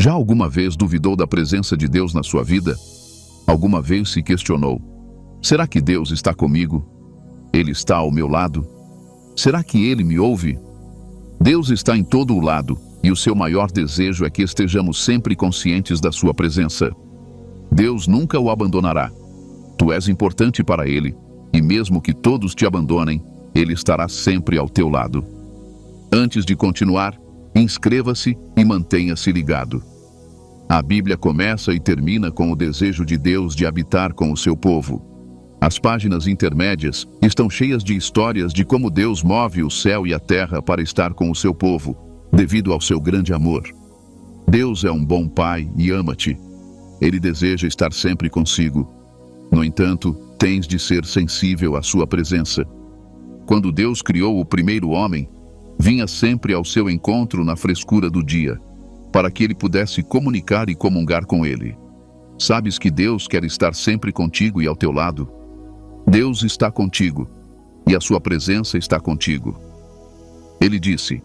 Já alguma vez duvidou da presença de Deus na sua vida? Alguma vez se questionou: será que Deus está comigo? Ele está ao meu lado? Será que Ele me ouve? Deus está em todo o lado, e o seu maior desejo é que estejamos sempre conscientes da sua presença. Deus nunca o abandonará. Tu és importante para Ele, e mesmo que todos te abandonem, Ele estará sempre ao teu lado. Antes de continuar, inscreva-se e mantenha-se ligado. A Bíblia começa e termina com o desejo de Deus de habitar com o seu povo. As páginas intermédias estão cheias de histórias de como Deus move o céu e a terra para estar com o seu povo, devido ao seu grande amor. Deus é um bom Pai e ama-te. Ele deseja estar sempre consigo. No entanto, tens de ser sensível à sua presença. Quando Deus criou o primeiro homem, vinha sempre ao seu encontro na frescura do dia, para que ele pudesse comunicar e comungar com ele. Sabes que Deus quer estar sempre contigo e ao teu lado? Deus está contigo, e a sua presença está contigo. Ele disse: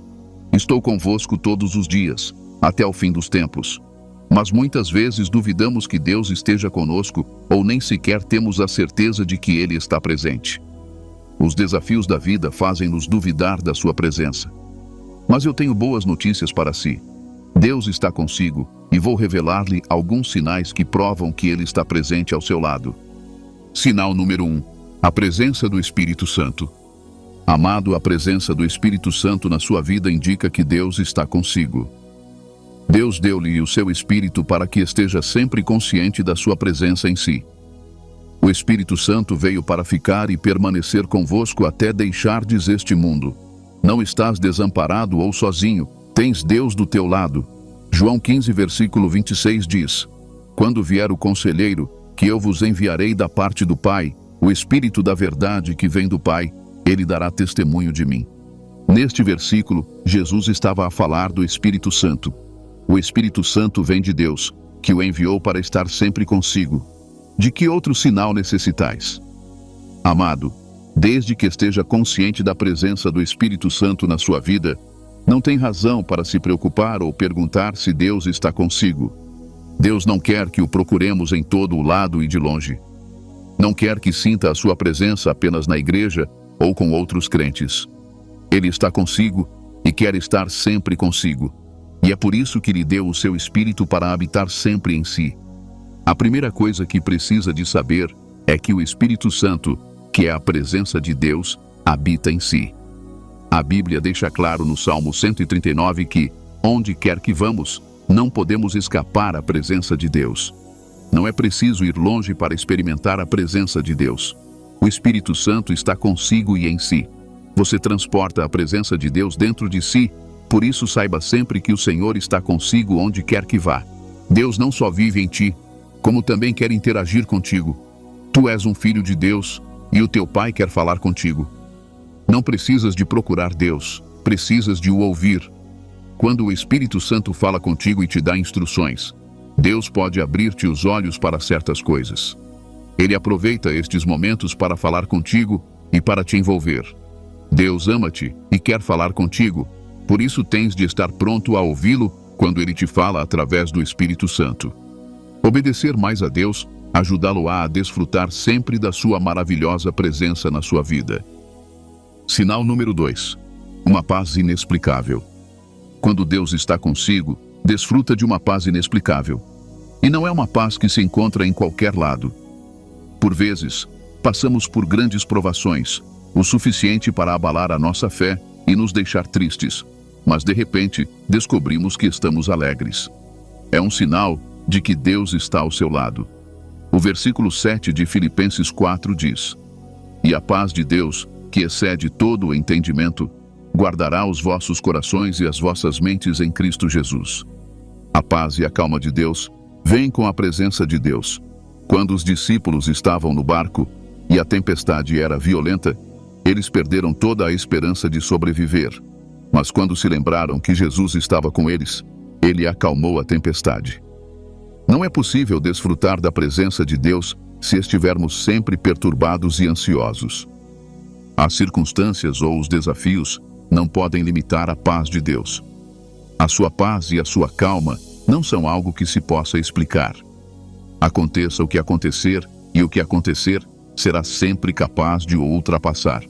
estou convosco todos os dias, até o fim dos tempos. Mas muitas vezes duvidamos que Deus esteja conosco, ou nem sequer temos a certeza de que Ele está presente. Os desafios da vida fazem-nos duvidar da sua presença. Mas eu tenho boas notícias para si. Deus está consigo, e vou revelar-lhe alguns sinais que provam que Ele está presente ao seu lado. Sinal número 1. A presença do Espírito Santo. Amado, a presença do Espírito Santo na sua vida indica que Deus está consigo. Deus deu-lhe o seu Espírito para que esteja sempre consciente da sua presença em si. O Espírito Santo veio para ficar e permanecer convosco até deixardes este mundo. Não estás desamparado ou sozinho, tens Deus do teu lado. João 15, versículo 26 diz: quando vier o Conselheiro, que eu vos enviarei da parte do Pai, o Espírito da verdade que vem do Pai, ele dará testemunho de mim. Neste versículo, Jesus estava a falar do Espírito Santo. O Espírito Santo vem de Deus, que o enviou para estar sempre consigo. De que outro sinal necessitais? Amado, desde que esteja consciente da presença do Espírito Santo na sua vida, não tem razão para se preocupar ou perguntar se Deus está consigo. Deus não quer que o procuremos em todo o lado e de longe. Não quer que sinta a sua presença apenas na igreja ou com outros crentes. Ele está consigo e quer estar sempre consigo. E é por isso que lhe deu o seu Espírito para habitar sempre em si. A primeira coisa que precisa de saber é que o Espírito Santo, que é a presença de Deus, habita em si. A Bíblia deixa claro no Salmo 139 que, onde quer que vamos, não podemos escapar à presença de Deus. Não é preciso ir longe para experimentar a presença de Deus. O Espírito Santo está consigo e em si. Você transporta a presença de Deus dentro de si, por isso saiba sempre que o Senhor está consigo onde quer que vá. Deus não só vive em ti, como também quer interagir contigo. Tu és um filho de Deus, e o teu Pai quer falar contigo. Não precisas de procurar Deus, precisas de o ouvir. Quando o Espírito Santo fala contigo e te dá instruções, Deus pode abrir-te os olhos para certas coisas. Ele aproveita estes momentos para falar contigo e para te envolver. Deus ama-te e quer falar contigo, por isso tens de estar pronto a ouvi-lo quando ele te fala através do Espírito Santo. Obedecer mais a Deus ajudá-lo-á a desfrutar sempre da sua maravilhosa presença na sua vida. Sinal número 2. Uma paz inexplicável. Quando Deus está consigo, desfruta de uma paz inexplicável. E não é uma paz que se encontra em qualquer lado. Por vezes, passamos por grandes provações, o suficiente para abalar a nossa fé e nos deixar tristes. Mas de repente, descobrimos que estamos alegres. É um sinal de que Deus está ao seu lado. O versículo 7 de Filipenses 4 diz: e a paz de Deus, que excede todo o entendimento, guardará os vossos corações e as vossas mentes em Cristo Jesus. A paz e a calma de Deus vêm com a presença de Deus. Quando os discípulos estavam no barco e a tempestade era violenta, eles perderam toda a esperança de sobreviver. Mas quando se lembraram que Jesus estava com eles, ele acalmou a tempestade. Não é possível desfrutar da presença de Deus se estivermos sempre perturbados e ansiosos. As circunstâncias ou os desafios não podem limitar a paz de Deus. A sua paz e a sua calma não são algo que se possa explicar. Aconteça o que acontecer, e o que acontecer será sempre capaz de o ultrapassar.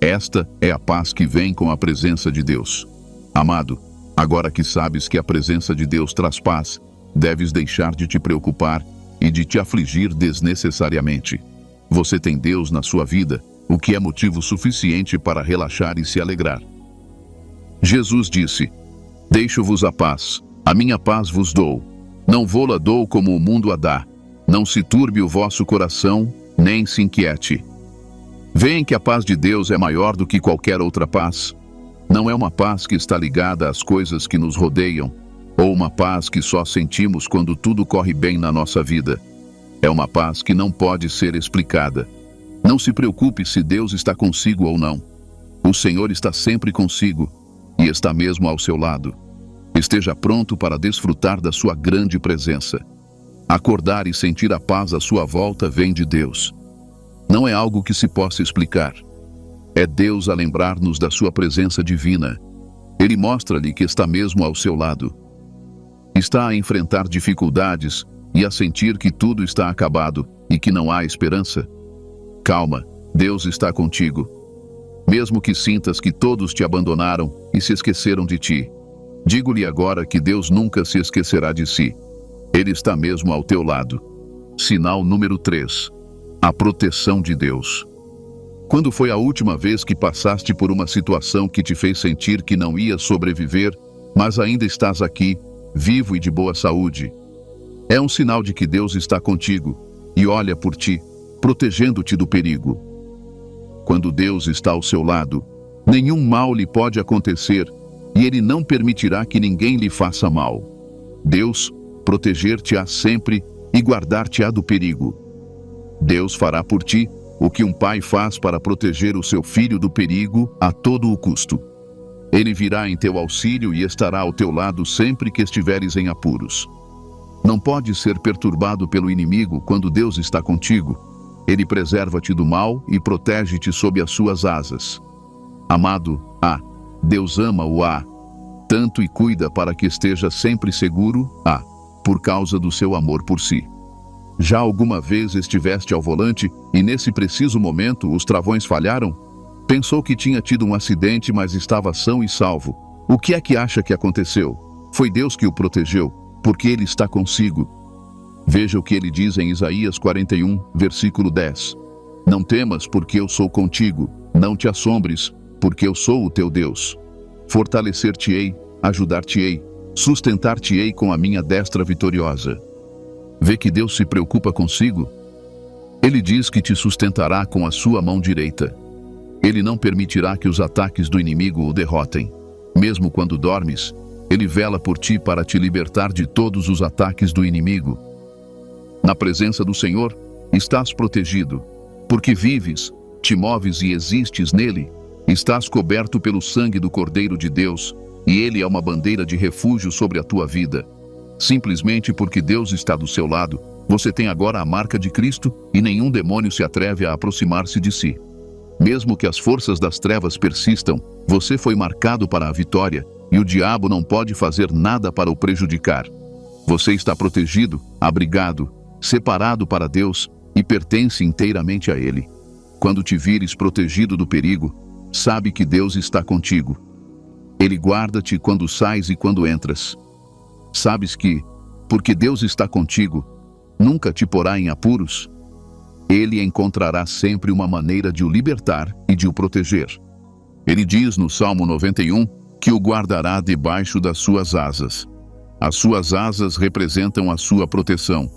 Esta é a paz que vem com a presença de Deus. Amado, agora que sabes que a presença de Deus traz paz, deves deixar de te preocupar e de te afligir desnecessariamente. Você tem Deus na sua vida, o que é motivo suficiente para relaxar e se alegrar. Jesus disse: Deixo-vos a paz, a minha paz vos dou. Não vô-la dou como o mundo a dá. Não se turbe o vosso coração, nem se inquiete. Veem que a paz de Deus é maior do que qualquer outra paz. Não é uma paz que está ligada às coisas que nos rodeiam, ou uma paz que só sentimos quando tudo corre bem na nossa vida. É uma paz que não pode ser explicada. Não se preocupe se Deus está consigo ou não. O Senhor está sempre consigo e está mesmo ao seu lado. Esteja pronto para desfrutar da sua grande presença. Acordar e sentir a paz à sua volta vem de Deus. Não é algo que se possa explicar. É Deus a lembrar-nos da sua presença divina. Ele mostra-lhe que está mesmo ao seu lado. Está a enfrentar dificuldades e a sentir que tudo está acabado e que não há esperança? Calma, Deus está contigo. Mesmo que sintas que todos te abandonaram e se esqueceram de ti, digo-lhe agora que Deus nunca se esquecerá de si. Ele está mesmo ao teu lado. Sinal número 3. A proteção de Deus. Quando foi a última vez que passaste por uma situação que te fez sentir que não ias sobreviver, mas ainda estás aqui, vivo e de boa saúde? É um sinal de que Deus está contigo e olha por ti, protegendo-te do perigo. Quando Deus está ao seu lado, nenhum mal lhe pode acontecer e Ele não permitirá que ninguém lhe faça mal. Deus proteger-te-á sempre e guardar-te-á do perigo. Deus fará por ti o que um pai faz para proteger o seu filho do perigo a todo o custo. Ele virá em teu auxílio e estará ao teu lado sempre que estiveres em apuros. Não podes ser perturbado pelo inimigo quando Deus está contigo. Ele preserva-te do mal e protege-te sob as suas asas. Amado, Deus ama-o tanto e cuida para que esteja sempre seguro, por causa do seu amor por si. Já alguma vez estiveste ao volante e nesse preciso momento os travões falharam? Pensou que tinha tido um acidente, mas estava são e salvo. O que é que acha que aconteceu? Foi Deus que o protegeu, porque Ele está consigo. Veja o que ele diz em Isaías 41, versículo 10. Não temas, porque eu sou contigo. Não te assombres, porque eu sou o teu Deus. Fortalecer-te-ei, ajudar-te-ei, sustentar-te-ei com a minha destra vitoriosa. Vê que Deus se preocupa consigo? Ele diz que te sustentará com a sua mão direita. Ele não permitirá que os ataques do inimigo o derrotem. Mesmo quando dormes, Ele vela por ti para te libertar de todos os ataques do inimigo. Na presença do Senhor, estás protegido, porque vives, te moves e existes nele. Estás coberto pelo sangue do Cordeiro de Deus, e Ele é uma bandeira de refúgio sobre a tua vida. Simplesmente porque Deus está do seu lado, você tem agora a marca de Cristo e nenhum demônio se atreve a aproximar-se de si. Mesmo que as forças das trevas persistam, você foi marcado para a vitória e o diabo não pode fazer nada para o prejudicar. Você está protegido, abrigado, separado para Deus e pertence inteiramente a Ele. Quando te vires protegido do perigo, sabe que Deus está contigo. Ele guarda-te quando sais e quando entras. Sabes que, porque Deus está contigo, nunca te porá em apuros. Ele encontrará sempre uma maneira de o libertar e de o proteger. Ele diz no Salmo 91 que o guardará debaixo das suas asas. As suas asas representam a sua proteção.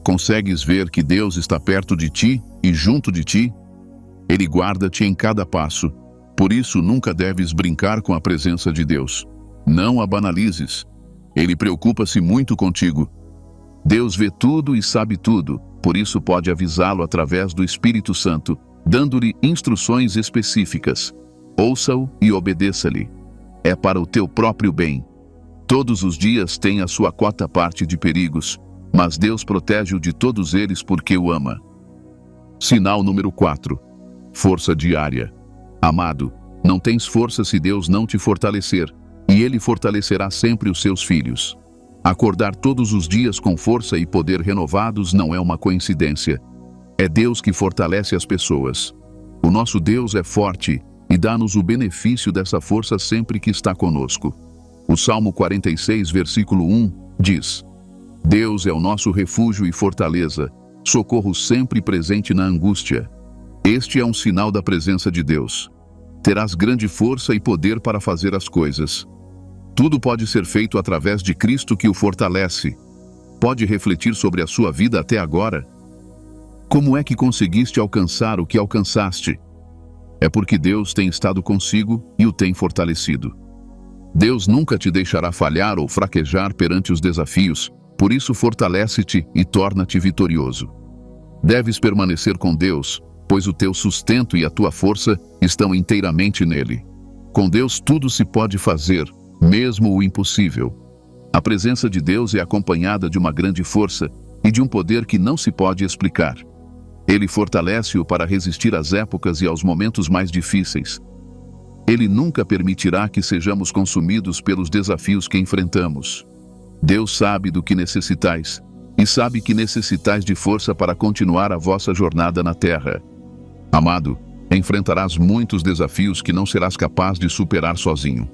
Consegues ver que Deus está perto de ti e junto de ti? Ele guarda-te em cada passo. Por isso nunca deves brincar com a presença de Deus. Não a banalizes. Ele preocupa-se muito contigo. Deus vê tudo e sabe tudo, por isso pode avisá-lo através do Espírito Santo, dando-lhe instruções específicas. Ouça-o e obedeça-lhe. É para o teu próprio bem. Todos os dias tem a sua quota parte de perigos, mas Deus protege-o de todos eles porque o ama. Sinal número 4. Força diária. Amado, não tens força se Deus não te fortalecer, e Ele fortalecerá sempre os seus filhos. Acordar todos os dias com força e poder renovados não é uma coincidência. É Deus que fortalece as pessoas. O nosso Deus é forte e dá-nos o benefício dessa força sempre que está conosco. O Salmo 46, versículo 1, diz: Deus é o nosso refúgio e fortaleza, socorro sempre presente na angústia. Este é um sinal da presença de Deus. Terás grande força e poder para fazer as coisas. Tudo pode ser feito através de Cristo que o fortalece. Pode refletir sobre a sua vida até agora? Como é que conseguiste alcançar o que alcançaste? É porque Deus tem estado consigo e o tem fortalecido. Deus nunca te deixará falhar ou fraquejar perante os desafios, por isso fortalece-te e torna-te vitorioso. Deves permanecer com Deus, pois o teu sustento e a tua força estão inteiramente nele. Com Deus tudo se pode fazer, mesmo o impossível. A presença de Deus é acompanhada de uma grande força e de um poder que não se pode explicar. Ele fortalece-o para resistir às épocas e aos momentos mais difíceis. Ele nunca permitirá que sejamos consumidos pelos desafios que enfrentamos. Deus sabe do que necessitais, e sabe que necessitais de força para continuar a vossa jornada na terra. Amado, enfrentarás muitos desafios que não serás capaz de superar sozinho.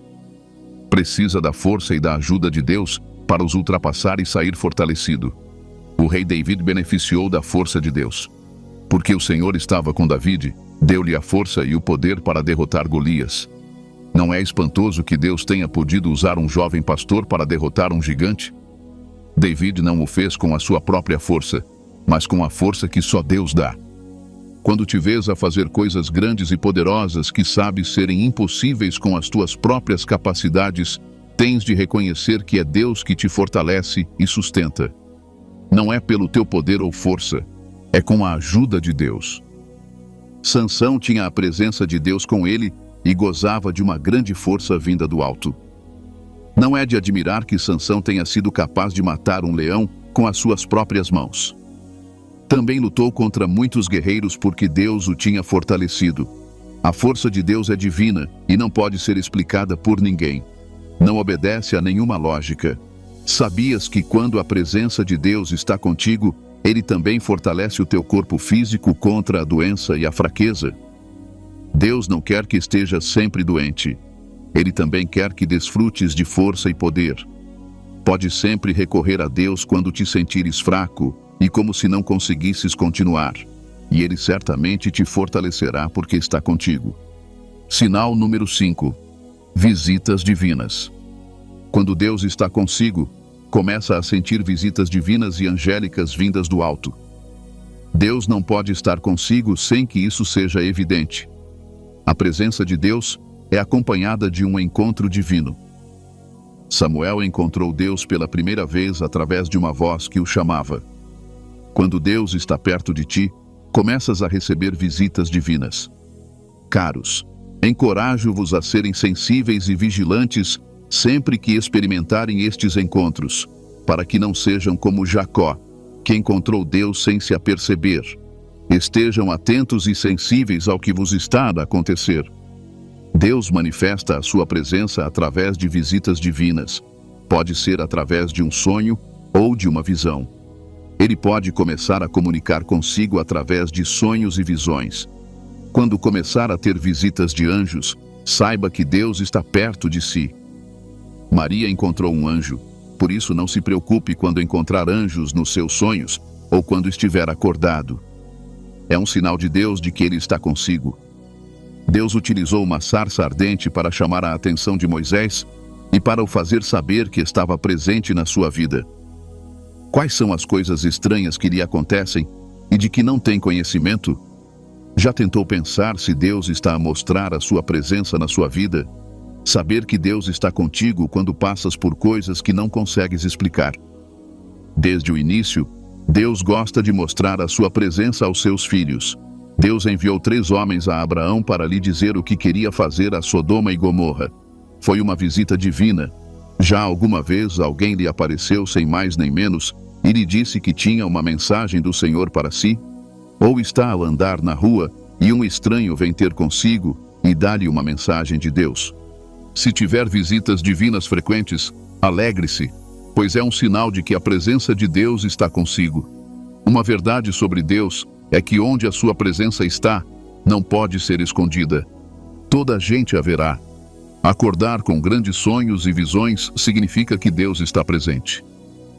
Precisa da força e da ajuda de Deus para os ultrapassar e sair fortalecido. O rei David beneficiou da força de Deus. Porque o Senhor estava com David, deu-lhe a força e o poder para derrotar Golias. Não é espantoso que Deus tenha podido usar um jovem pastor para derrotar um gigante? David não o fez com a sua própria força, mas com a força que só Deus dá. Quando te vês a fazer coisas grandes e poderosas que sabes serem impossíveis com as tuas próprias capacidades, tens de reconhecer que é Deus que te fortalece e sustenta. Não é pelo teu poder ou força, é com a ajuda de Deus. Sansão tinha a presença de Deus com ele e gozava de uma grande força vinda do alto. Não é de admirar que Sansão tenha sido capaz de matar um leão com as suas próprias mãos. Também lutou contra muitos guerreiros porque Deus o tinha fortalecido. A força de Deus é divina e não pode ser explicada por ninguém. Não obedece a nenhuma lógica. Sabias que quando a presença de Deus está contigo, Ele também fortalece o teu corpo físico contra a doença e a fraqueza? Deus não quer que estejas sempre doente. Ele também quer que desfrutes de força e poder. Pode sempre recorrer a Deus quando te sentires fraco e como se não conseguisses continuar. E Ele certamente te fortalecerá porque está contigo. Sinal número 5. Visitas divinas. Quando Deus está consigo, começa a sentir visitas divinas e angélicas vindas do alto. Deus não pode estar consigo sem que isso seja evidente. A presença de Deus é acompanhada de um encontro divino. Samuel encontrou Deus pela primeira vez através de uma voz que o chamava. Quando Deus está perto de ti, começas a receber visitas divinas. Caros, encorajo-vos a serem sensíveis e vigilantes sempre que experimentarem estes encontros, para que não sejam como Jacó, que encontrou Deus sem se aperceber. Estejam atentos e sensíveis ao que vos está a acontecer. Deus manifesta a sua presença através de visitas divinas. Pode ser através de um sonho ou de uma visão. Ele pode começar a comunicar consigo através de sonhos e visões. Quando começar a ter visitas de anjos, saiba que Deus está perto de si. Maria encontrou um anjo, por isso não se preocupe quando encontrar anjos nos seus sonhos ou quando estiver acordado. É um sinal de Deus de que Ele está consigo. Deus utilizou uma sarça ardente para chamar a atenção de Moisés e para o fazer saber que estava presente na sua vida. Quais são as coisas estranhas que lhe acontecem e de que não tem conhecimento? Já tentou pensar se Deus está a mostrar a sua presença na sua vida? Saber que Deus está contigo quando passas por coisas que não consegues explicar. Desde o início, Deus gosta de mostrar a sua presença aos seus filhos. Deus enviou 3 homens a Abraão para lhe dizer o que queria fazer a Sodoma e Gomorra. Foi uma visita divina. Já alguma vez alguém lhe apareceu sem mais nem menos e lhe disse que tinha uma mensagem do Senhor para si? Ou está ao andar na rua e um estranho vem ter consigo e dá-lhe uma mensagem de Deus? Se tiver visitas divinas frequentes, alegre-se. pois é um sinal de que a presença de Deus está consigo. Uma verdade sobre Deus é que onde a sua presença está, não pode ser escondida. Toda a gente a verá. Acordar com grandes sonhos e visões significa que Deus está presente.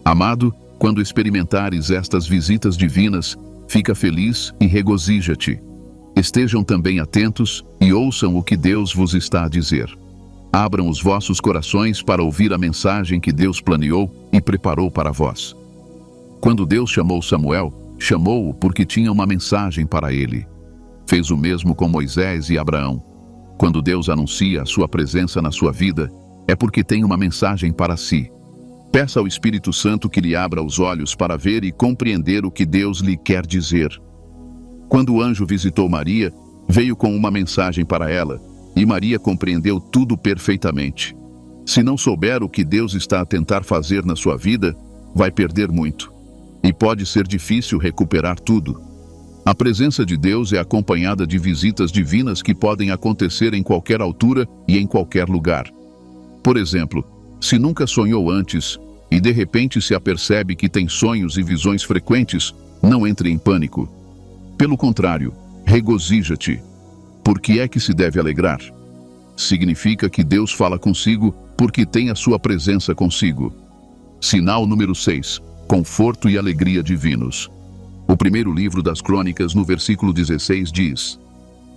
Amado, quando experimentares estas visitas divinas, fica feliz e regozija-te. Estejam também atentos e ouçam o que Deus vos está a dizer. Abram os vossos corações para ouvir a mensagem que Deus planeou e preparou para vós. Quando Deus chamou Samuel, chamou-o porque tinha uma mensagem para ele. Fez o mesmo com Moisés e Abraão. Quando Deus anuncia a sua presença na sua vida, é porque tem uma mensagem para si. Peça ao Espírito Santo que lhe abra os olhos para ver e compreender o que Deus lhe quer dizer. Quando o anjo visitou Maria, veio com uma mensagem para ela, e Maria compreendeu tudo perfeitamente. Se não souber o que Deus está a tentar fazer na sua vida, vai perder muito. E pode ser difícil recuperar tudo. A presença de Deus é acompanhada de visitas divinas que podem acontecer em qualquer altura e em qualquer lugar. Por exemplo, se nunca sonhou antes e de repente se apercebe que tem sonhos e visões frequentes, não entre em pânico. Pelo contrário, regozija-te. Por que é que se deve alegrar? Significa que Deus fala consigo porque tem a sua presença consigo. Sinal número 6. Conforto e alegria divinos. O primeiro livro das Crônicas, no versículo 16, diz: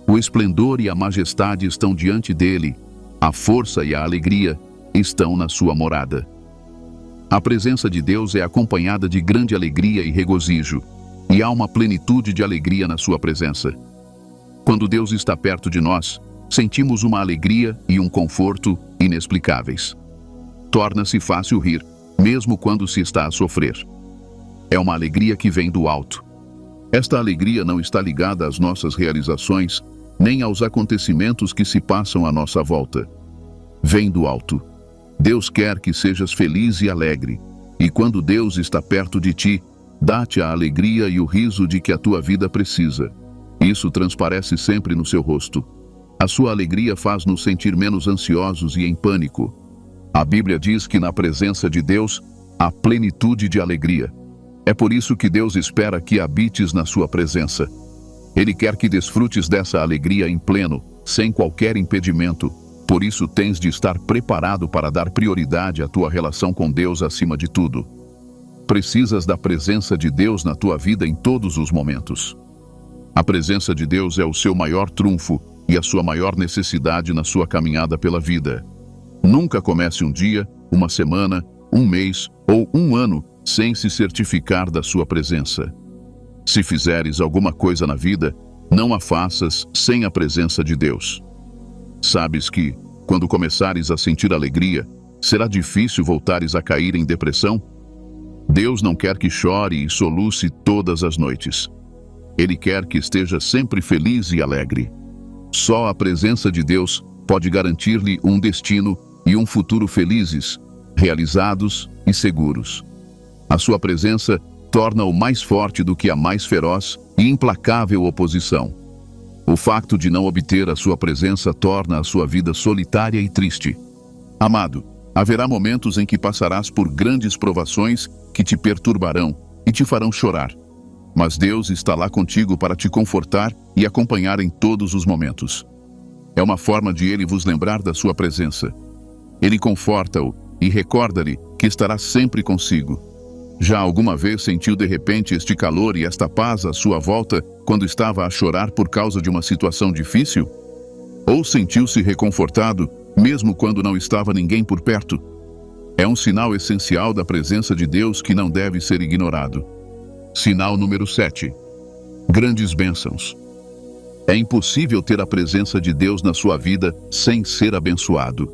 O esplendor e a majestade estão diante dele, a força e a alegria estão na sua morada. A presença de Deus é acompanhada de grande alegria e regozijo, e há uma plenitude de alegria na sua presença. Quando Deus está perto de nós, sentimos uma alegria e um conforto inexplicáveis. Torna-se fácil rir, mesmo quando se está a sofrer. É uma alegria que vem do alto. Esta alegria não está ligada às nossas realizações, nem aos acontecimentos que se passam à nossa volta. Vem do alto. Deus quer que sejas feliz e alegre, e quando Deus está perto de ti, dá-te a alegria e o riso de que a tua vida precisa. Isso transparece sempre no seu rosto. A sua alegria faz-nos sentir menos ansiosos e em pânico. A Bíblia diz que na presença de Deus há plenitude de alegria. É por isso que Deus espera que habites na sua presença. Ele quer que desfrutes dessa alegria em pleno, sem qualquer impedimento. Por isso tens de estar preparado para dar prioridade à tua relação com Deus acima de tudo. Precisas da presença de Deus na tua vida em todos os momentos. A presença de Deus é o seu maior trunfo e a sua maior necessidade na sua caminhada pela vida. Nunca comece um dia, uma semana, um mês ou um ano sem se certificar da sua presença. Se fizeres alguma coisa na vida, não a faças sem a presença de Deus. Sabes que, quando começares a sentir alegria, será difícil voltares a cair em depressão? Deus não quer que chore e soluce todas as noites. Ele quer que esteja sempre feliz e alegre. Só a presença de Deus pode garantir-lhe um destino e um futuro felizes, realizados e seguros. A sua presença torna-o mais forte do que a mais feroz e implacável oposição. O facto de não obter a sua presença torna a sua vida solitária e triste. Amado, haverá momentos em que passarás por grandes provações que te perturbarão e te farão chorar. Mas Deus está lá contigo para te confortar e acompanhar em todos os momentos. É uma forma de Ele vos lembrar da sua presença. Ele conforta-o e recorda-lhe que estará sempre consigo. Já alguma vez sentiu de repente este calor e esta paz à sua volta quando estava a chorar por causa de uma situação difícil? Ou sentiu-se reconfortado, mesmo quando não estava ninguém por perto? É um sinal essencial da presença de Deus que não deve ser ignorado. Sinal número 7. Grandes bênçãos. É impossível ter a presença de Deus na sua vida sem ser abençoado.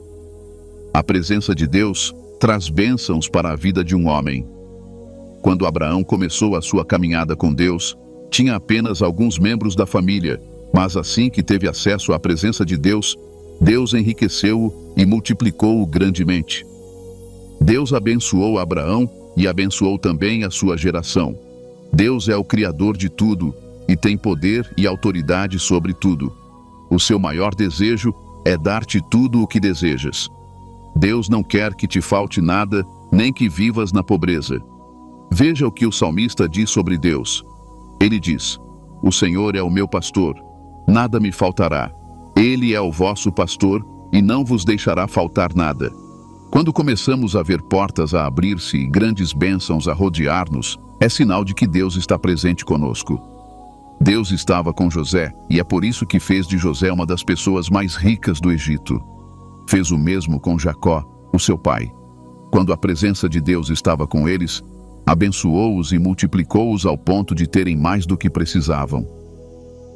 A presença de Deus traz bênçãos para a vida de um homem. Quando Abraão começou a sua caminhada com Deus, tinha apenas alguns membros da família, mas assim que teve acesso à presença de Deus, Deus enriqueceu-o e multiplicou-o grandemente. Deus abençoou Abraão e abençoou também a sua geração. Deus é o Criador de tudo e tem poder e autoridade sobre tudo. O seu maior desejo é dar-te tudo o que desejas. Deus não quer que te falte nada nem que vivas na pobreza. Veja o que o salmista diz sobre Deus. Ele diz: o Senhor é o meu pastor, nada me faltará. Ele é o vosso pastor e não vos deixará faltar nada. Quando começamos a ver portas a abrir-se e grandes bênçãos a rodear-nos, é sinal de que Deus está presente conosco. Deus estava com José, e é por isso que fez de José uma das pessoas mais ricas do Egito. Fez o mesmo com Jacó, o seu pai. Quando a presença de Deus estava com eles, abençoou-os e multiplicou-os ao ponto de terem mais do que precisavam.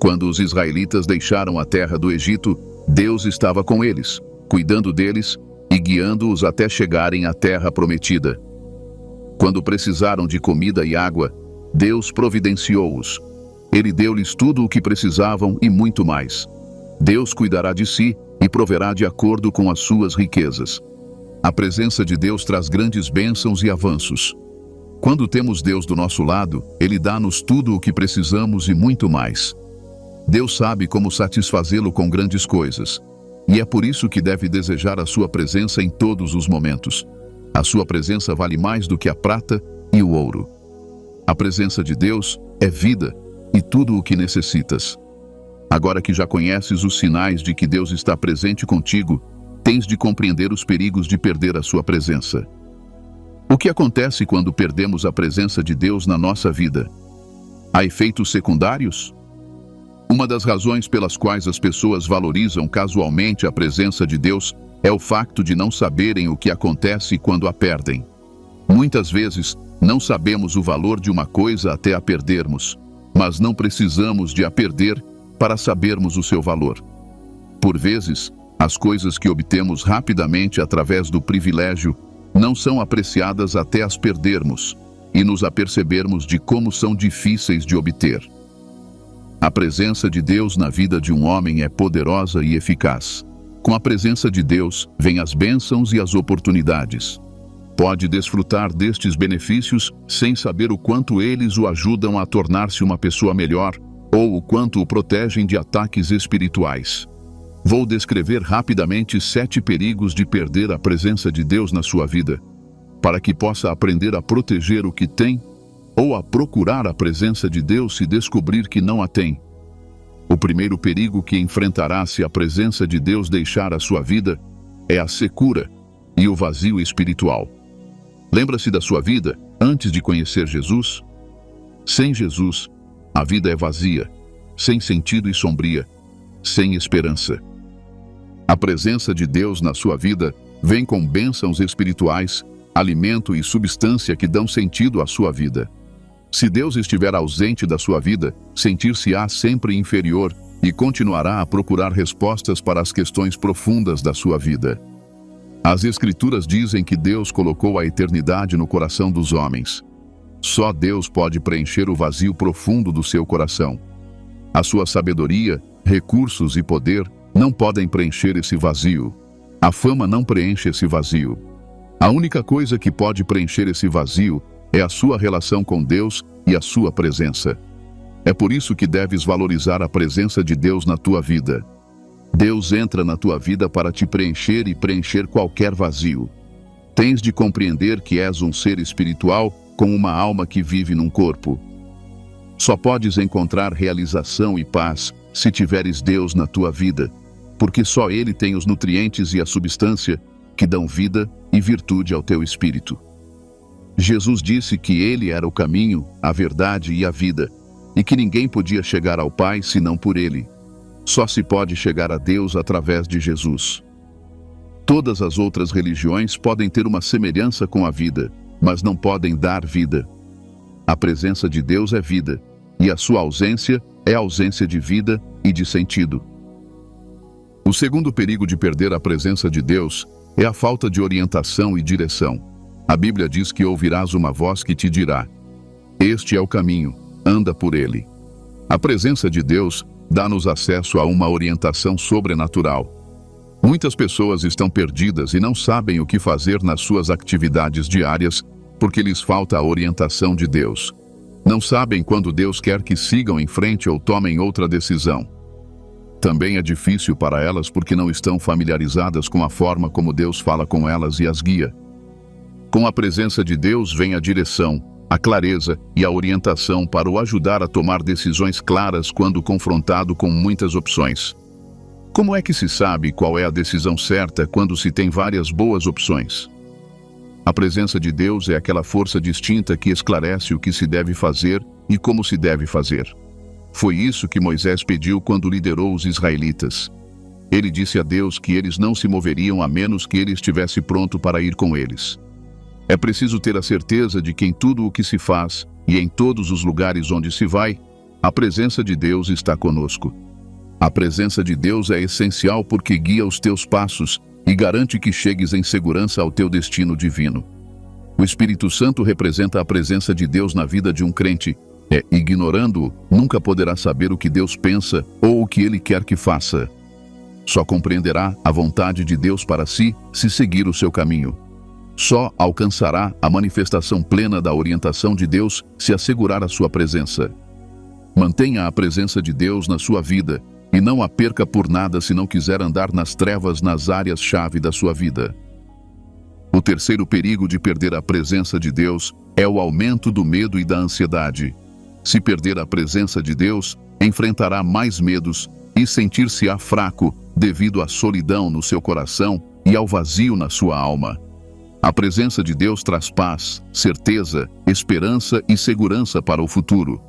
Quando os israelitas deixaram a terra do Egito, Deus estava com eles, cuidando deles e guiando-os até chegarem à terra prometida. Quando precisaram de comida e água, Deus providenciou-os. Ele deu-lhes tudo o que precisavam e muito mais. Deus cuidará de si e proverá de acordo com as suas riquezas. A presença de Deus traz grandes bênçãos e avanços. Quando temos Deus do nosso lado, Ele dá-nos tudo o que precisamos e muito mais. Deus sabe como satisfazê-lo com grandes coisas. E é por isso que deve desejar a sua presença em todos os momentos. A sua presença vale mais do que a prata e o ouro. A presença de Deus é vida e tudo o que necessitas. Agora que já conheces os sinais de que Deus está presente contigo, tens de compreender os perigos de perder a sua presença. O que acontece quando perdemos a presença de Deus na nossa vida? Há efeitos secundários? Uma das razões pelas quais as pessoas valorizam casualmente a presença de Deus é o facto de não saberem o que acontece quando a perdem. Muitas vezes, não sabemos o valor de uma coisa até a perdermos, mas não precisamos de a perder para sabermos o seu valor. Por vezes, as coisas que obtemos rapidamente através do privilégio não são apreciadas até as perdermos e nos apercebermos de como são difíceis de obter. A presença de Deus na vida de um homem é poderosa e eficaz. Com a presença de Deus, vêm as bênçãos e as oportunidades. Pode desfrutar destes benefícios sem saber o quanto eles o ajudam a tornar-se uma pessoa melhor ou o quanto o protegem de ataques espirituais. Vou descrever rapidamente 7 perigos de perder a presença de Deus na sua vida, para que possa aprender a proteger o que tem ou a procurar a presença de Deus se descobrir que não a tem. O primeiro perigo que enfrentará se a presença de Deus deixar a sua vida é a secura e o vazio espiritual. Lembra-se da sua vida antes de conhecer Jesus? Sem Jesus, a vida é vazia, sem sentido e sombria, sem esperança. A presença de Deus na sua vida vem com bênçãos espirituais, alimento e substância que dão sentido à sua vida. Se Deus estiver ausente da sua vida, sentir-se-á sempre inferior e continuará a procurar respostas para as questões profundas da sua vida. As Escrituras dizem que Deus colocou a eternidade no coração dos homens. Só Deus pode preencher o vazio profundo do seu coração. A sua sabedoria, recursos e poder não podem preencher esse vazio. A fama não preenche esse vazio. A única coisa que pode preencher esse vazio é a sua relação com Deus e a sua presença. É por isso que deves valorizar a presença de Deus na tua vida. Deus entra na tua vida para te preencher e preencher qualquer vazio. Tens de compreender que és um ser espiritual com uma alma que vive num corpo. Só podes encontrar realização e paz se tiveres Deus na tua vida, porque só Ele tem os nutrientes e a substância que dão vida e virtude ao teu espírito. Jesus disse que Ele era o caminho, a verdade e a vida, e que ninguém podia chegar ao Pai senão por Ele. Só se pode chegar a Deus através de Jesus. Todas as outras religiões podem ter uma semelhança com a vida, mas não podem dar vida. A presença de Deus é vida, e a sua ausência é ausência de vida e de sentido. O segundo perigo de perder a presença de Deus é a falta de orientação e direção. A Bíblia diz que ouvirás uma voz que te dirá: este é o caminho, anda por ele. A presença de Deus dá-nos acesso a uma orientação sobrenatural. Muitas pessoas estão perdidas e não sabem o que fazer nas suas atividades diárias porque lhes falta a orientação de Deus. Não sabem quando Deus quer que sigam em frente ou tomem outra decisão. Também é difícil para elas porque não estão familiarizadas com a forma como Deus fala com elas e as guia. Com a presença de Deus vem a direção, a clareza e a orientação para o ajudar a tomar decisões claras quando confrontado com muitas opções. Como é que se sabe qual é a decisão certa quando se tem várias boas opções? A presença de Deus é aquela força distinta que esclarece o que se deve fazer e como se deve fazer. Foi isso que Moisés pediu quando liderou os israelitas. Ele disse a Deus que eles não se moveriam a menos que ele estivesse pronto para ir com eles. É preciso ter a certeza de que em tudo o que se faz e em todos os lugares onde se vai, a presença de Deus está conosco. A presença de Deus é essencial porque guia os teus passos e garante que chegues em segurança ao teu destino divino. O Espírito Santo representa a presença de Deus na vida de um crente. Ignorando-o, nunca poderá saber o que Deus pensa ou o que ele quer que faça. Só compreenderá a vontade de Deus para si se seguir o seu caminho. Só alcançará a manifestação plena da orientação de Deus se assegurar a sua presença. Mantenha a presença de Deus na sua vida e não a perca por nada se não quiser andar nas trevas nas áreas-chave da sua vida. O terceiro perigo de perder a presença de Deus é o aumento do medo e da ansiedade. Se perder a presença de Deus, enfrentará mais medos e sentir-se-á fraco devido à solidão no seu coração e ao vazio na sua alma. A presença de Deus traz paz, certeza, esperança e segurança para o futuro.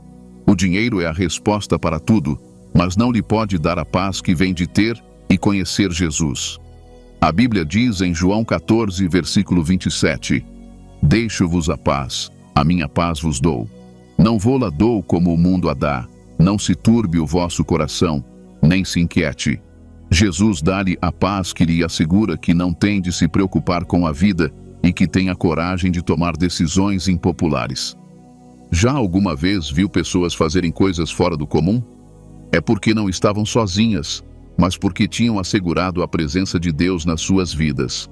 O dinheiro é a resposta para tudo, mas não lhe pode dar a paz que vem de ter e conhecer Jesus. A Bíblia diz em João 14, versículo 27, Deixo-vos a minha paz vos dou. Não vô-la dou como o mundo a dá. Não se turbe o vosso coração, nem se inquiete. Jesus dá-lhe a paz que lhe assegura que não tem de se preocupar com a vida e que tem a coragem de tomar decisões impopulares. Já alguma vez viu pessoas fazerem coisas fora do comum? É porque não estavam sozinhas, mas porque tinham assegurado a presença de Deus nas suas vidas.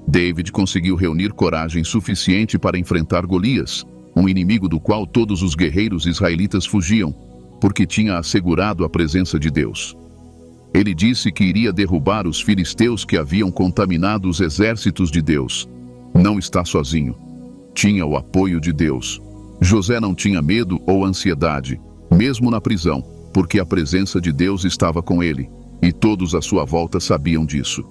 David conseguiu reunir coragem suficiente para enfrentar Golias, um inimigo do qual todos os guerreiros israelitas fugiam, porque tinha assegurado a presença de Deus. Ele disse que iria derrubar os filisteus que haviam contaminado os exércitos de Deus. Não está sozinho. Tinha o apoio de Deus. José não tinha medo ou ansiedade, mesmo na prisão, porque a presença de Deus estava com ele, e todos à sua volta sabiam disso.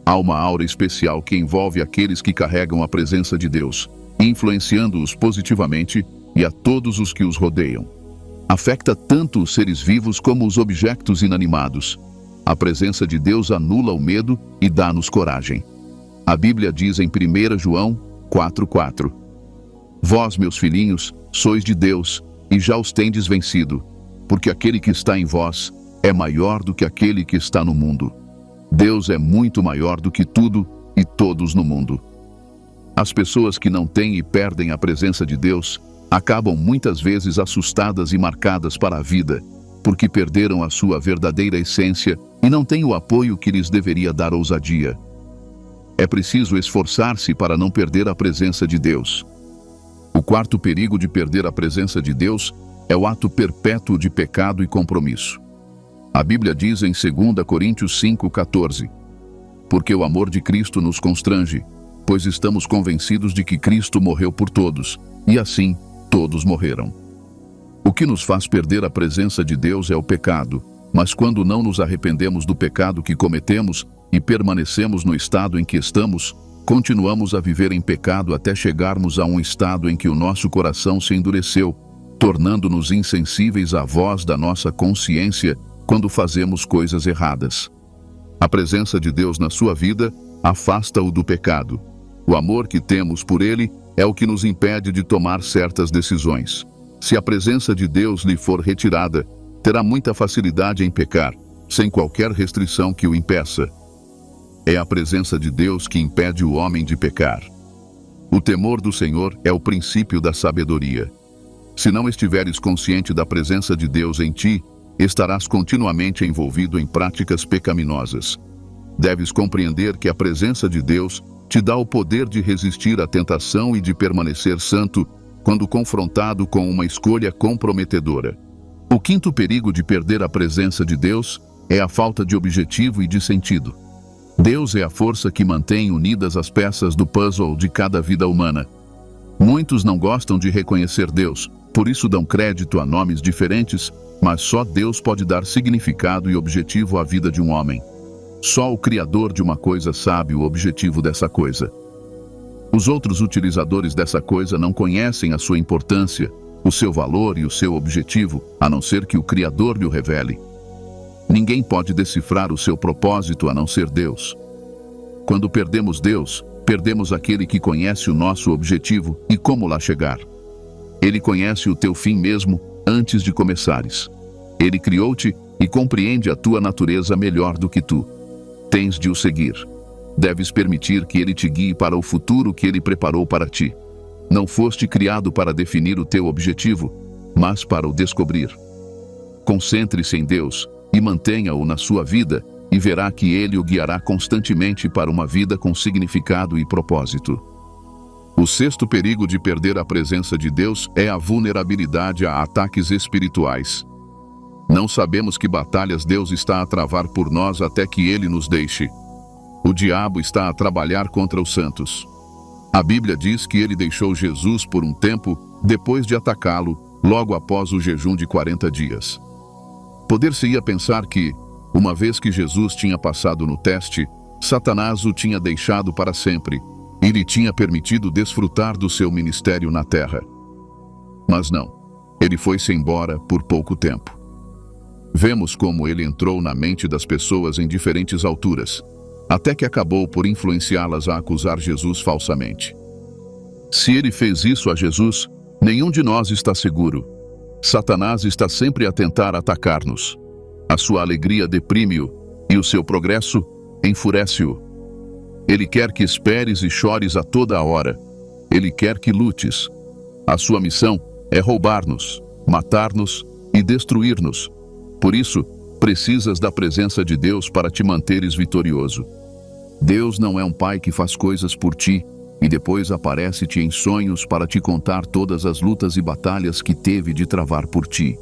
Há uma aura especial que envolve aqueles que carregam a presença de Deus, influenciando-os positivamente e a todos os que os rodeiam. Afeta tanto os seres vivos como os objetos inanimados. A presença de Deus anula o medo e dá-nos coragem. A Bíblia diz em 1 João 4,4: Vós, meus filhinhos, sois de Deus, e já os tendes vencido, porque aquele que está em vós é maior do que aquele que está no mundo. Deus é muito maior do que tudo e todos no mundo. As pessoas que não têm e perdem a presença de Deus acabam muitas vezes assustadas e marcadas para a vida, porque perderam a sua verdadeira essência e não têm o apoio que lhes deveria dar ousadia. É preciso esforçar-se para não perder a presença de Deus. O quarto perigo de perder a presença de Deus é o ato perpétuo de pecado e compromisso. A Bíblia diz em 2 Coríntios 5,14: Porque o amor de Cristo nos constrange, pois estamos convencidos de que Cristo morreu por todos, e assim todos morreram. O que nos faz perder a presença de Deus é o pecado, mas quando não nos arrependemos do pecado que cometemos e permanecemos no estado em que estamos, continuamos a viver em pecado até chegarmos a um estado em que o nosso coração se endureceu, tornando-nos insensíveis à voz da nossa consciência quando fazemos coisas erradas. A presença de Deus na sua vida afasta-o do pecado. O amor que temos por Ele é o que nos impede de tomar certas decisões. Se a presença de Deus lhe for retirada, terá muita facilidade em pecar, sem qualquer restrição que o impeça. É a presença de Deus que impede o homem de pecar. O temor do Senhor é o princípio da sabedoria. Se não estiveres consciente da presença de Deus em ti, estarás continuamente envolvido em práticas pecaminosas. Deves compreender que a presença de Deus te dá o poder de resistir à tentação e de permanecer santo quando confrontado com uma escolha comprometedora. O quinto perigo de perder a presença de Deus é a falta de objetivo e de sentido. Deus é a força que mantém unidas as peças do puzzle de cada vida humana. Muitos não gostam de reconhecer Deus, por isso dão crédito a nomes diferentes, mas só Deus pode dar significado e objetivo à vida de um homem. Só o Criador de uma coisa sabe o objetivo dessa coisa. Os outros utilizadores dessa coisa não conhecem a sua importância, o seu valor e o seu objetivo, a não ser que o Criador lhe o revele. Ninguém pode decifrar o seu propósito a não ser Deus. Quando perdemos Deus, perdemos aquele que conhece o nosso objetivo e como lá chegar. Ele conhece o teu fim mesmo antes de começares. Ele criou-te e compreende a tua natureza melhor do que tu. Tens de o seguir. Deves permitir que ele te guie para o futuro que ele preparou para ti. Não foste criado para definir o teu objetivo, mas para o descobrir. Concentre-se em Deus e mantenha-o na sua vida, e verá que ele o guiará constantemente para uma vida com significado e propósito. O sexto perigo de perder a presença de Deus é a vulnerabilidade a ataques espirituais. Não sabemos que batalhas Deus está a travar por nós até que ele nos deixe. O diabo está a trabalhar contra os santos. A Bíblia diz que ele deixou Jesus por um tempo, depois de atacá-lo, logo após o jejum de 40 dias. Poder-se-ia pensar que, uma vez que Jesus tinha passado no teste, Satanás o tinha deixado para sempre e lhe tinha permitido desfrutar do seu ministério na terra. Mas não, ele foi-se embora por pouco tempo. Vemos como ele entrou na mente das pessoas em diferentes alturas, até que acabou por influenciá-las a acusar Jesus falsamente. Se ele fez isso a Jesus, nenhum de nós está seguro. Satanás está sempre a tentar atacar-nos. A sua alegria deprime-o e o seu progresso enfurece-o. Ele quer que esperes e chores a toda a hora. Ele quer que lutes. A sua missão é roubar-nos, matar-nos e destruir-nos. Por isso, precisas da presença de Deus para te manteres vitorioso. Deus não é um pai que faz coisas por ti e depois aparece-te em sonhos para te contar todas as lutas e batalhas que teve de travar por ti.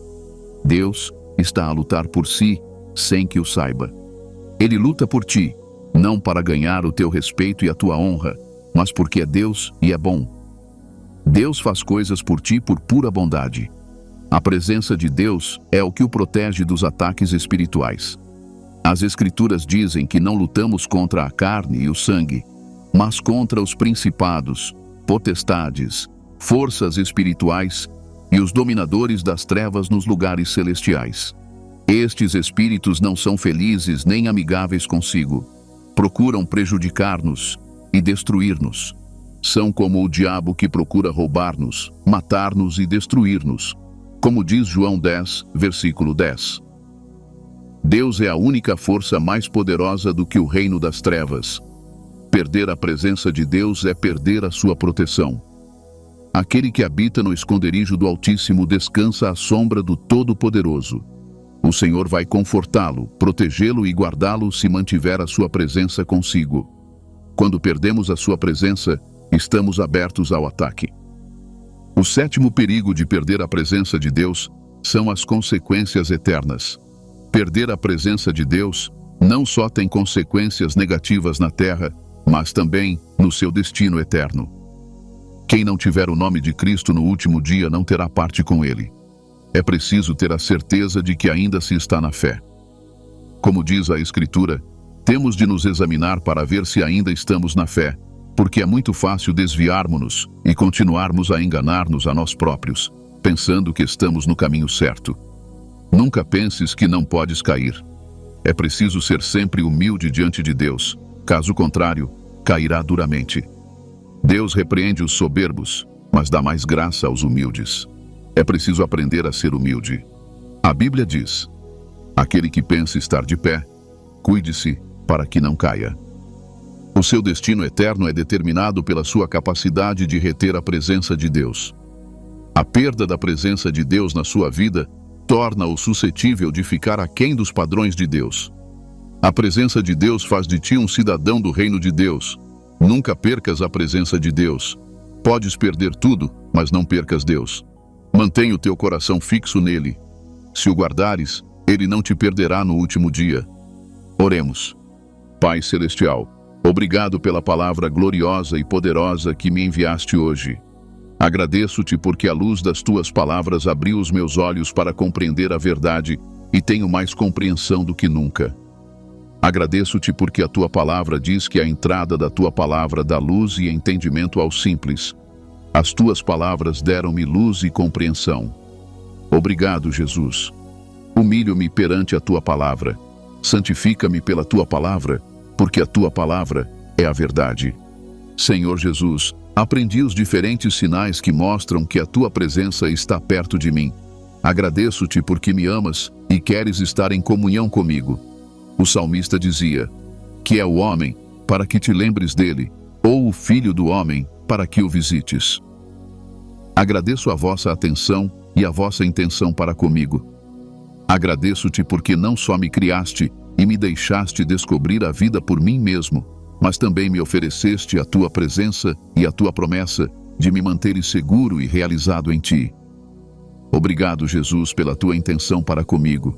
Deus está a lutar por si, sem que o saiba. Ele luta por ti, não para ganhar o teu respeito e a tua honra, mas porque é Deus e é bom. Deus faz coisas por ti por pura bondade. A presença de Deus é o que o protege dos ataques espirituais. As Escrituras dizem que não lutamos contra a carne e o sangue, mas contra os principados, potestades, forças espirituais e os dominadores das trevas nos lugares celestiais. Estes espíritos não são felizes nem amigáveis consigo. Procuram prejudicar-nos e destruir-nos. São como o diabo que procura roubar-nos, matar-nos e destruir-nos. Como diz João 10, versículo 10. Deus é a única força mais poderosa do que o reino das trevas. Perder a presença de Deus é perder a sua proteção. Aquele que habita no esconderijo do Altíssimo descansa à sombra do Todo-Poderoso. O Senhor vai confortá-lo, protegê-lo e guardá-lo se mantiver a sua presença consigo. Quando perdemos a sua presença, estamos abertos ao ataque. O sétimo perigo de perder a presença de Deus são as consequências eternas. Perder a presença de Deus não só tem consequências negativas na terra, mas também no seu destino eterno. Quem não tiver o nome de Cristo no último dia não terá parte com ele. É preciso ter a certeza de que ainda se está na fé. Como diz a Escritura, temos de nos examinar para ver se ainda estamos na fé, porque é muito fácil desviarmos-nos e continuarmos a enganar-nos a nós próprios, pensando que estamos no caminho certo. Nunca penses que não podes cair. É preciso ser sempre humilde diante de Deus, caso contrário, cairá duramente. Deus repreende os soberbos, mas dá mais graça aos humildes. É preciso aprender a ser humilde. A Bíblia diz: aquele que pensa estar de pé, cuide-se para que não caia. O seu destino eterno é determinado pela sua capacidade de reter a presença de Deus. A perda da presença de Deus na sua vida torna-o suscetível de ficar aquém dos padrões de Deus. A presença de Deus faz de ti um cidadão do reino de Deus. Nunca percas a presença de Deus. Podes perder tudo, mas não percas Deus. Mantenha o teu coração fixo nele. Se o guardares, ele não te perderá no último dia. Oremos. Pai Celestial, obrigado pela palavra gloriosa e poderosa que me enviaste hoje. Agradeço-te porque a luz das tuas palavras abriu os meus olhos para compreender a verdade e tenho mais compreensão do que nunca. Agradeço-te porque a tua palavra diz que a entrada da tua palavra dá luz e entendimento aos simples. As tuas palavras deram-me luz e compreensão. Obrigado, Jesus. Humilho-me perante a tua palavra. Santifica-me pela tua palavra, porque a tua palavra é a verdade. Senhor Jesus, aprendi os diferentes sinais que mostram que a tua presença está perto de mim. Agradeço-te porque me amas e queres estar em comunhão comigo. O salmista dizia: que é o homem, para que te lembres dele, ou o filho do homem, para que o visites. Agradeço a vossa atenção e a vossa intenção para comigo. Agradeço-te porque não só me criaste e me deixaste descobrir a vida por mim mesmo, mas também me ofereceste a tua presença e a tua promessa de me manteres seguro e realizado em ti. Obrigado, Jesus, pela tua intenção para comigo.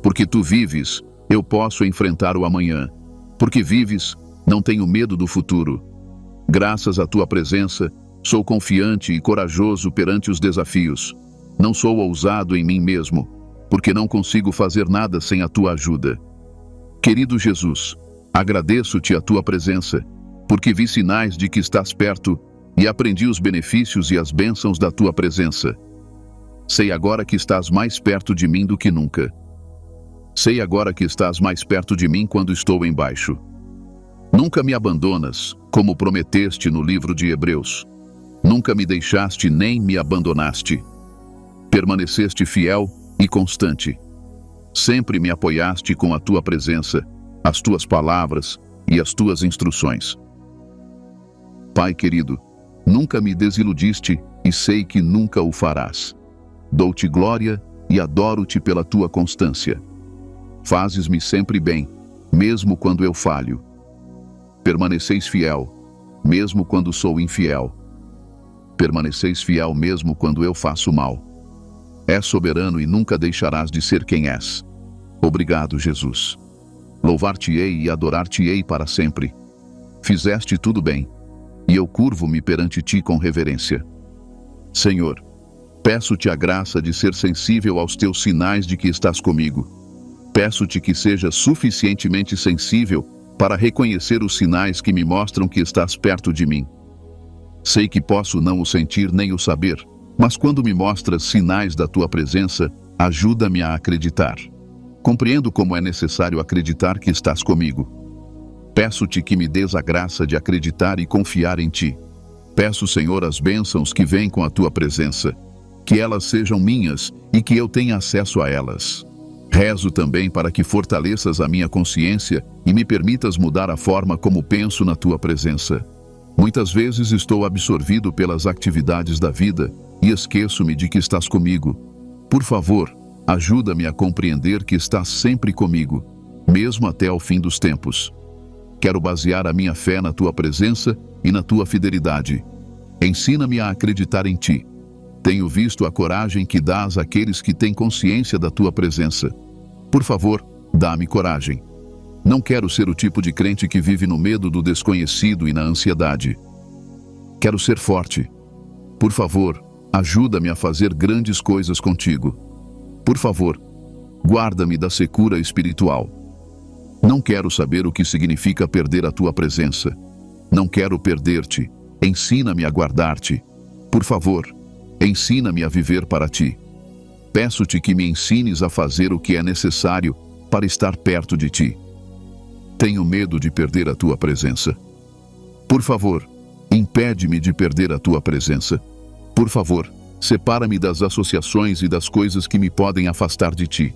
Porque tu vives, eu posso enfrentar o amanhã. Porque vives, não tenho medo do futuro. Graças à tua presença, sou confiante e corajoso perante os desafios. Não sou ousado em mim mesmo, porque não consigo fazer nada sem a tua ajuda. Querido Jesus, agradeço-te a tua presença, porque vi sinais de que estás perto e aprendi os benefícios e as bênçãos da tua presença. Sei agora que estás mais perto de mim do que nunca. Sei agora que estás mais perto de mim quando estou embaixo. Nunca me abandonas, como prometeste no livro de Hebreus. Nunca me deixaste nem me abandonaste. Permaneceste fiel e constante. Sempre me apoiaste com a tua presença, as tuas palavras e as tuas instruções. Pai querido, nunca me desiludiste e sei que nunca o farás. Dou-te glória e adoro-te pela tua constância. Fazes-me sempre bem, mesmo quando eu falho. Permaneceis fiel, mesmo quando sou infiel. Permaneceis fiel mesmo quando eu faço mal. És soberano e nunca deixarás de ser quem és. Obrigado, Jesus. Louvar-te-ei e adorar-te-ei para sempre. Fizeste tudo bem, e eu curvo-me perante ti com reverência. Senhor, peço-te a graça de ser sensível aos teus sinais de que estás comigo. Peço-te que seja suficientemente sensível para reconhecer os sinais que me mostram que estás perto de mim. Sei que posso não o sentir nem o saber, mas quando me mostras sinais da tua presença, ajuda-me a acreditar. Compreendo como é necessário acreditar que estás comigo. Peço-te que me dês a graça de acreditar e confiar em ti. Peço, Senhor, as bênçãos que vêm com a tua presença, que elas sejam minhas e que eu tenha acesso a elas. Rezo também para que fortaleças a minha consciência e me permitas mudar a forma como penso na tua presença. Muitas vezes estou absorvido pelas atividades da vida e esqueço-me de que estás comigo. Por favor, ajuda-me a compreender que estás sempre comigo, mesmo até ao fim dos tempos. Quero basear a minha fé na tua presença e na tua fidelidade. Ensina-me a acreditar em ti. Tenho visto a coragem que dás àqueles que têm consciência da tua presença. Por favor, dá-me coragem. Não quero ser o tipo de crente que vive no medo do desconhecido e na ansiedade. Quero ser forte. Por favor, ajuda-me a fazer grandes coisas contigo. Por favor, guarda-me da secura espiritual. Não quero saber o que significa perder a tua presença. Não quero perder-te. Ensina-me a guardar-te. Por favor, ensina-me a viver para ti. Peço-te que me ensines a fazer o que é necessário para estar perto de ti. Tenho medo de perder a tua presença. Por favor, impede-me de perder a tua presença. Por favor, separa-me das associações e das coisas que me podem afastar de ti.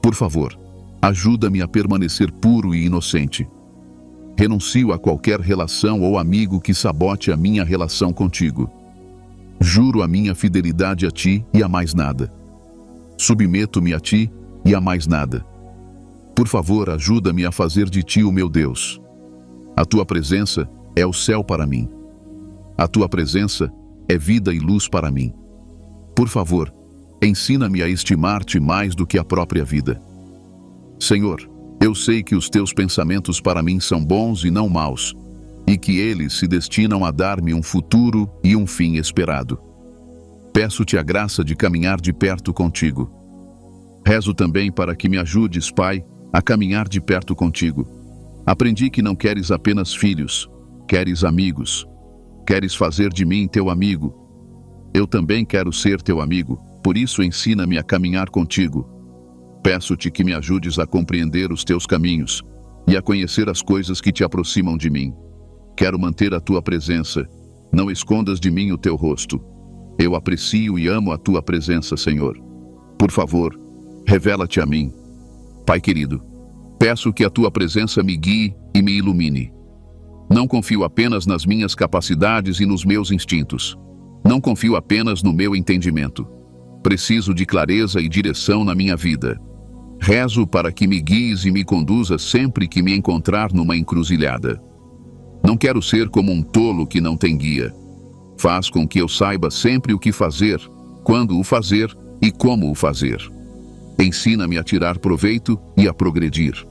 Por favor, ajuda-me a permanecer puro e inocente. Renuncio a qualquer relação ou amigo que sabote a minha relação contigo. Juro a minha fidelidade a ti e a mais nada. Submeto-me a ti e a mais nada. Por favor, ajuda-me a fazer de ti o meu Deus. A tua presença é o céu para mim. A tua presença é vida e luz para mim. Por favor, ensina-me a estimar-te mais do que a própria vida. Senhor, Eu sei que os teus pensamentos para mim são bons e não maus, e que eles se destinam a dar-me um futuro e um fim esperado. Peço-te a graça de caminhar de perto contigo. Rezo também para que me ajudes, Pai, a caminhar de perto contigo. Aprendi que não queres apenas filhos, queres amigos. Queres fazer de mim teu amigo. Eu também quero ser teu amigo, por isso ensina-me a caminhar contigo. Peço-te que me ajudes a compreender os teus caminhos e a conhecer as coisas que te aproximam de mim. Quero manter a tua presença. Não escondas de mim o teu rosto. Eu aprecio e amo a tua presença, Senhor. Por favor, revela-te a mim. Pai querido, peço que a tua presença me guie e me ilumine. Não confio apenas nas minhas capacidades e nos meus instintos. Não confio apenas no meu entendimento. Preciso de clareza e direção na minha vida. Rezo para que me guies e me conduza sempre que me encontrar numa encruzilhada. Não quero ser como um tolo que não tem guia. Faz com que eu saiba sempre o que fazer, quando o fazer e como o fazer. Ensina-me a tirar proveito e a progredir.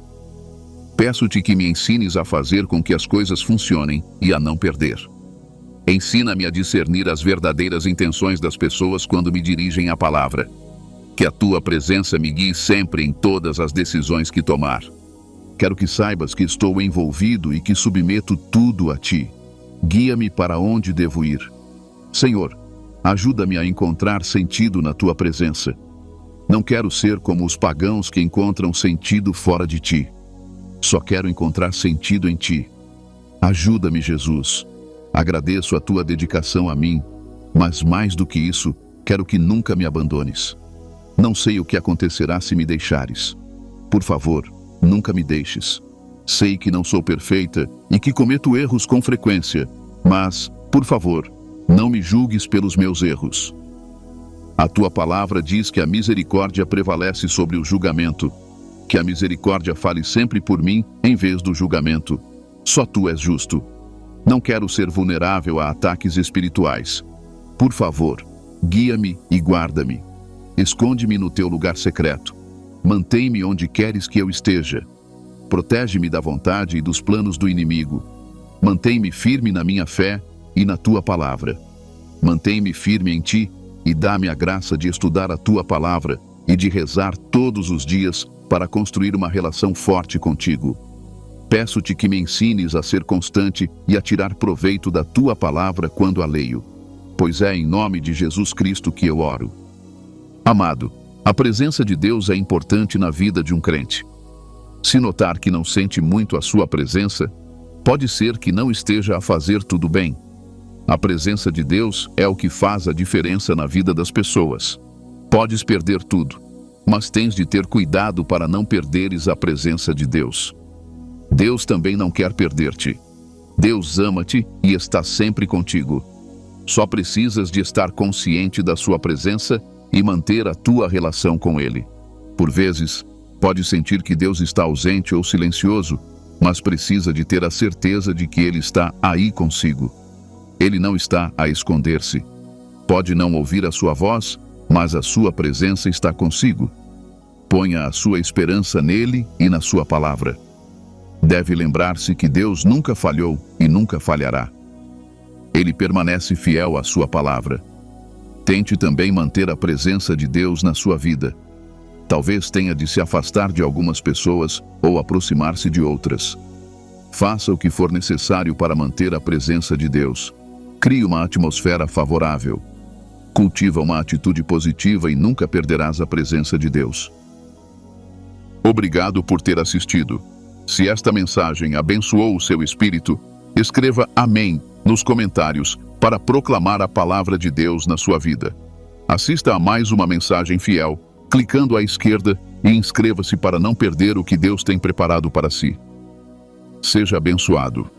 Peço-te que me ensines a fazer com que as coisas funcionem e a não perder. Ensina-me a discernir as verdadeiras intenções das pessoas quando me dirigem a palavra. Que a tua presença me guie sempre em todas as decisões que tomar. Quero que saibas que estou envolvido e que submeto tudo a ti. Guia-me para onde devo ir. Senhor, ajuda-me a encontrar sentido na tua presença. Não quero ser como os pagãos que encontram sentido fora de ti. Só quero encontrar sentido em ti. Ajuda-me, Jesus. Agradeço a tua dedicação a mim, mas mais do que isso, quero que nunca me abandones. Não sei o que acontecerá se me deixares. Por favor, nunca me deixes. Sei que não sou perfeita e que cometo erros com frequência, mas, por favor, não me julgues pelos meus erros. A tua palavra diz que a misericórdia prevalece sobre o julgamento, que a misericórdia fale sempre por mim em vez do julgamento. Só tu és justo. Não quero ser vulnerável a ataques espirituais. Por favor, guia-me e guarda-me. Esconde-me no teu lugar secreto. Mantém-me onde queres que eu esteja. Protege-me da vontade e dos planos do inimigo. Mantém-me firme na minha fé e na tua palavra. Mantém-me firme em ti e dá-me a graça de estudar a tua palavra e de rezar todos os dias para construir uma relação forte contigo. Peço-te que me ensines a ser constante e a tirar proveito da tua palavra quando a leio, pois é em nome de Jesus Cristo que eu oro. Amado, a presença de Deus é importante na vida de um crente. Se notar que não sente muito a sua presença, pode ser que não esteja a fazer tudo bem. A presença de Deus é o que faz a diferença na vida das pessoas. Podes perder tudo, mas tens de ter cuidado para não perderes a presença de Deus. Deus também não quer perder-te. Deus ama-te e está sempre contigo. Só precisas de estar consciente da sua presença e manter a tua relação com Ele. Por vezes, pode sentir que Deus está ausente ou silencioso, mas precisa de ter a certeza de que Ele está aí consigo. Ele não está a esconder-se. Pode não ouvir a sua voz, mas a sua presença está consigo. Ponha a sua esperança nele e na sua palavra. Deve lembrar-se que Deus nunca falhou e nunca falhará. Ele permanece fiel à sua palavra. Tente também manter a presença de Deus na sua vida. Talvez tenha de se afastar de algumas pessoas ou aproximar-se de outras. Faça o que for necessário para manter a presença de Deus. Crie uma atmosfera favorável. Cultiva uma atitude positiva e nunca perderás a presença de Deus. Obrigado por ter assistido. Se esta mensagem abençoou o seu espírito, escreva Amém nos comentários para proclamar a palavra de Deus na sua vida. Assista a mais uma mensagem fiel, clicando à esquerda e inscreva-se para não perder o que Deus tem preparado para si. Seja abençoado.